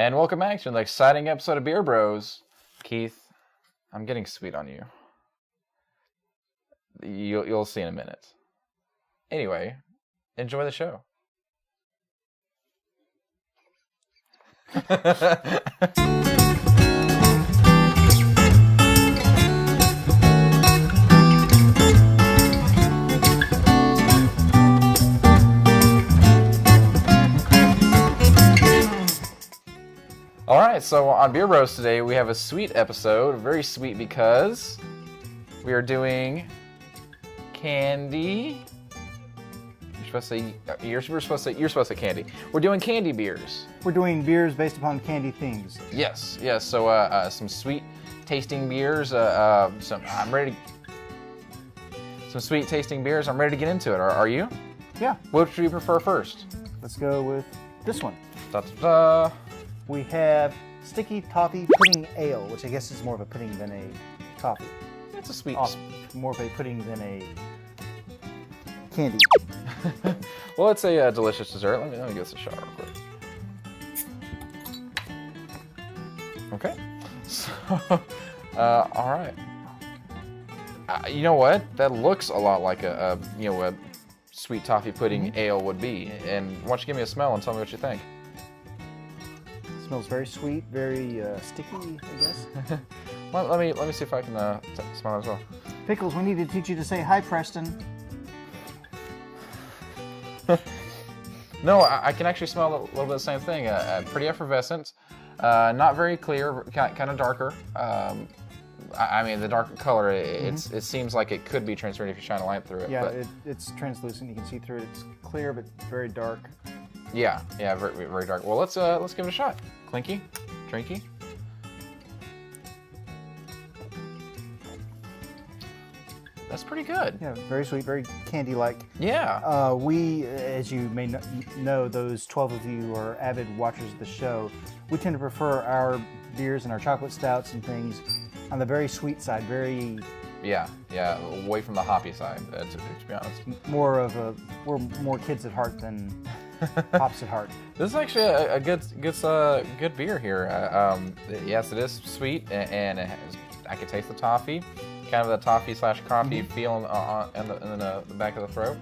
And welcome back to an exciting episode of Beer Bros. Keith, I'm getting sweet on you. You'll see in a minute. Anyway, enjoy the show. All right, so on Beer Bros today, we have a sweet episode. Very sweet because we are doing candy. You're supposed to say candy. We're doing candy beers. We're doing beers based upon candy themes. Yes. So some sweet tasting beers. Some sweet tasting beers. I'm ready to get into it. Are you? Yeah. What should you prefer first? Let's go with this one. Da-da-da. We have Sticky Toffee Pudding Ale, which I guess is more of a pudding than a toffee. It's a sweet. More of a pudding than a candy. Well, it's a delicious dessert. Let me give this a shot real quick. Okay. So, all right. You know what? That looks a lot like a sweet toffee pudding ale would be. And why don't you give me a smell and tell me what you think? Smells very sweet, very sticky, I guess. let me see if I can smell it as well. Pickles, we need to teach you to say hi, Preston. No, I can actually smell a little bit of the same thing. Pretty effervescent, not very clear, kind of darker. I mean, the darker color, it seems like it could be transparent if you shine a light through it. Yeah, it's translucent. You can see through it. It's clear, but very dark. Yeah, very, very dark. Well, let's give it a shot. Clinky, drinky. That's pretty good. Yeah, very sweet, very candy-like. Yeah. We, as you may know, those 12 of you who are avid watchers of the show, we tend to prefer our beers and our chocolate stouts and things on the very sweet side, very... Yeah, away from the hoppy side, to be honest. We're more kids at heart than pops at heart. This is actually a good beer here. Yes, it is sweet, and it has, I can taste the toffee, kind of the toffee / coffee feel in the back of the throat.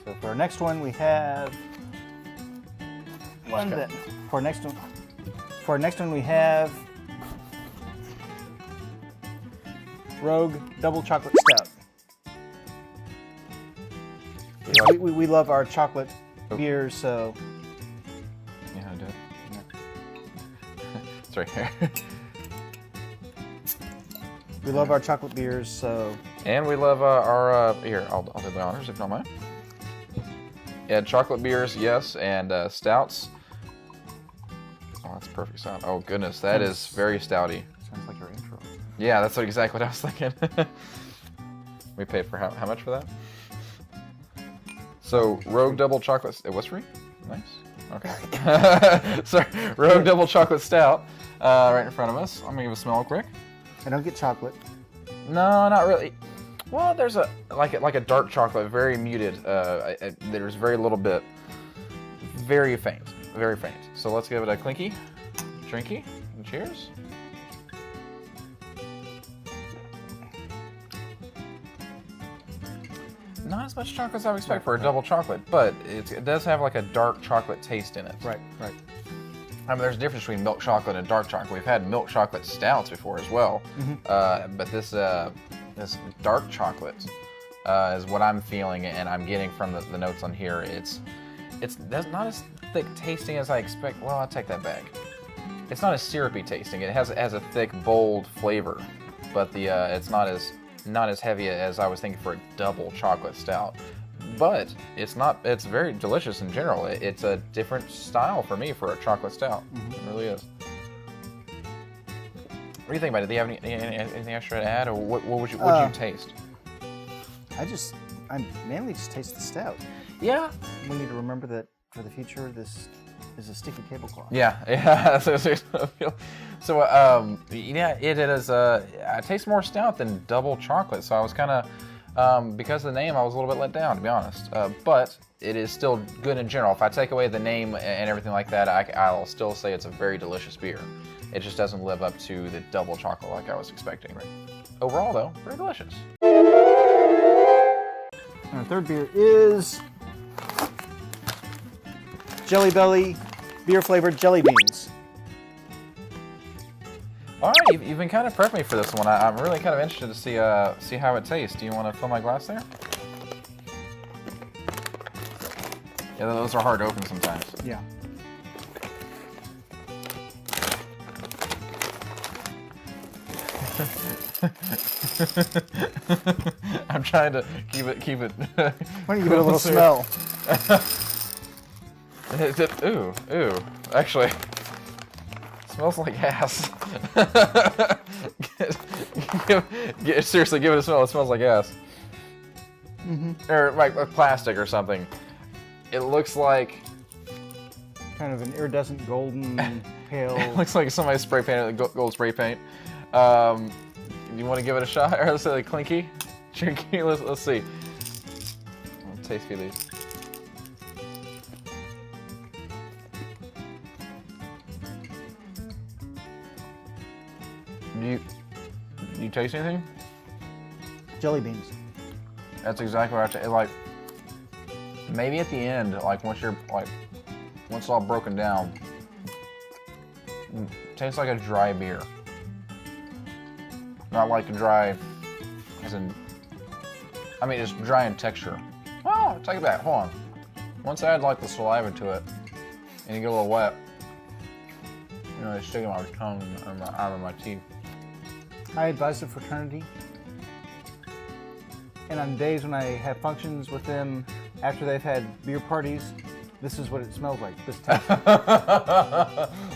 So for our next one, we have one that. For our next one, we have Rogue Double Chocolate Stout. We love our chocolate beers, so... You know how to do it? Yeah. It's right here. We love our chocolate beers, so... And we love our... Here, I'll do the honors if you don't mind. Yeah, chocolate beers, yes, and stouts. Oh, that's a perfect sound. Oh, goodness, that is very stouty. Sounds like our intro. Yeah, that's exactly what I was thinking. We paid for how much for that? So, Rogue Double Chocolate... It was free? Nice. Okay. Sorry, Rogue Double Chocolate Stout right in front of us. I'm going to give it a smell quick. I don't get chocolate. No, not really. Well, there's like a dark chocolate, very muted. There's very little bit. Very faint. Very faint. So let's give it a clinky, drinky, and cheers. Not as much chocolate as I would expect for a double chocolate, but it does have like a dark chocolate taste in it. Right. I mean, there's a difference between milk chocolate and dark chocolate. We've had milk chocolate stouts before as well, but this dark chocolate is what I'm feeling, and I'm getting from the notes on here. It's not as thick tasting as I expect. Well, I'll take that back. It's not as syrupy tasting. It has a thick, bold flavor, but it's not as heavy as I was thinking for a double chocolate stout. But it's very delicious in general. It's a different style for me for a chocolate stout. It really is. What do you think about it? Do you have anything extra to add, or what would you taste? I mainly just taste the stout. Yeah. We need to remember that for the future, this is a sticky tablecloth. Yeah. So it is. I taste more stout than double chocolate. So I was kind of Because of the name, I was a little bit let down, to be honest. But it is still good in general. If I take away the name and everything like that, I'll still say it's a very delicious beer. It just doesn't live up to the double chocolate like I was expecting. Overall, though, very delicious. And our third beer is Jelly Belly beer flavored jelly beans. All right, you've been kind of prepping me for this one. I'm really kind of interested to see how it tastes. Do you want to fill my glass there? Yeah, those are hard to open sometimes. Yeah. I'm trying to keep it. Why don't you give it a little smell? Ooh. Actually, smells like ass. Seriously, give it a smell. It smells like ass. Or like plastic or something. It looks like kind of an iridescent golden pale. It looks like somebody spray painted with gold spray paint. You want to give it a shot? Or let's say like clinky? Chinky? Let's see. I'll taste few of these. Do you taste anything? Jelly beans. That's exactly what I taste. Like, maybe at the end, like once it's all broken down, it tastes like a dry beer. Not like a dry, as in, I mean, it's dry in texture. Oh, take it back, hold on. Once I add like the saliva to it, and you get a little wet, you know, it's sticking my tongue out of my teeth. I advise the fraternity, and on days when I have functions with them after they've had beer parties, this is what it smells like. This tastes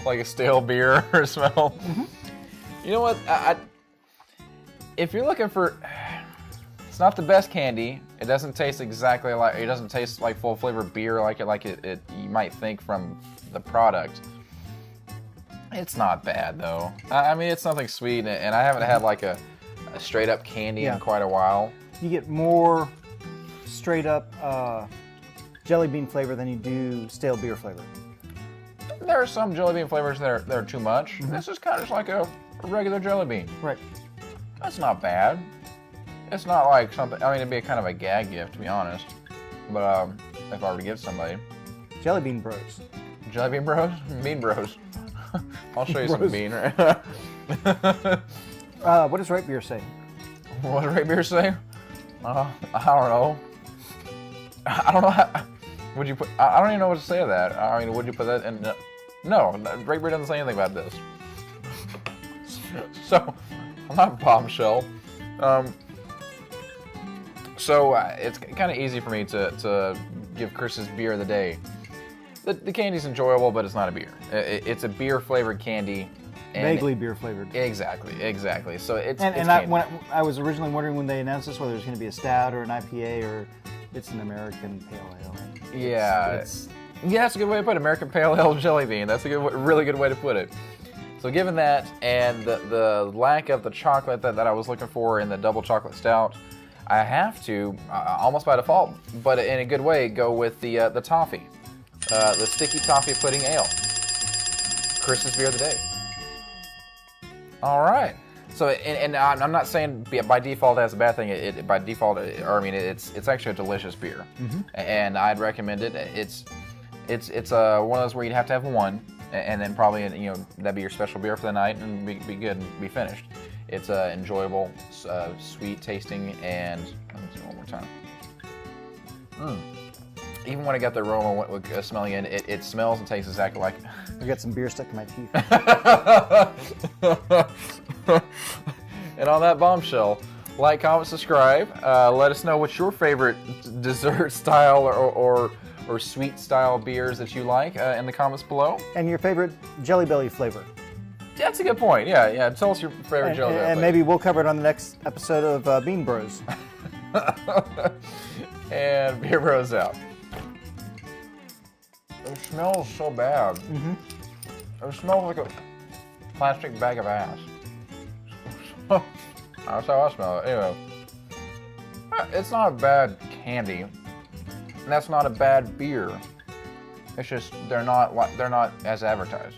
like a stale beer smell. You know what? If you're looking for, it's not the best candy. It doesn't taste exactly like. It doesn't taste like full flavor beer like it you might think from the product. It's not bad though. I mean, it's something sweet, and I haven't had like a straight up candy in quite a while. You get more straight up jelly bean flavor than you do stale beer flavor. There are some jelly bean flavors that are too much. This is kind of just like a regular jelly bean. Right. That's not bad. It's not like something. I mean, it'd be kind of a gag gift, to be honest. But if I were to give somebody Jelly Bean Bros. Jelly Bean Bros, Bean Bros. I'll show you some bean. What does right beer say? What does right beer say? I don't know. I don't know. Would you put? I don't even know what to say to that. I mean, would you put that in? No, right beer doesn't say anything about this. So, I'm not a bombshell. So it's kind of easy for me to give Chris's beer of the day. The candy's enjoyable, but it's not a beer. It's a beer flavored candy. Vaguely beer flavored. Exactly. So it's I was originally wondering when they announced this whether it was going to be a stout or an IPA or it's an American Pale Ale. Yeah, that's a good way to put it. American Pale Ale Jelly Bean. That's a really good way to put it. So given that and the lack of the chocolate that I was looking for in the double chocolate stout, I have to, almost by default, but in a good way, go with the toffee. The sticky toffee pudding ale. Chris's beer of the day. All right. So, and I'm not saying by default that's a bad thing. By default, it's actually a delicious beer, and I'd recommend it. It's one of those where you'd have to have one, and then probably that'd be your special beer for the night, and be good and be finished. It's enjoyable, sweet tasting, and let me do it one more time. Even when I got the aroma smelling in, it smells and tastes exactly like. I got some beer stuck in my teeth. And on that bombshell, like, comment, subscribe. Let us know what's your favorite dessert style or sweet style beers that you like in the comments below. And your favorite Jelly Belly flavor. That's a good point. Yeah. Tell us your favorite Jelly Belly. And maybe we'll cover it on the next episode of Bean Bros. And Beer Bros out. It smells so bad. It smells like a plastic bag of ass. That's how I smell it. Anyway. It's not a bad candy. And that's not a bad beer. It's just they're not as advertised.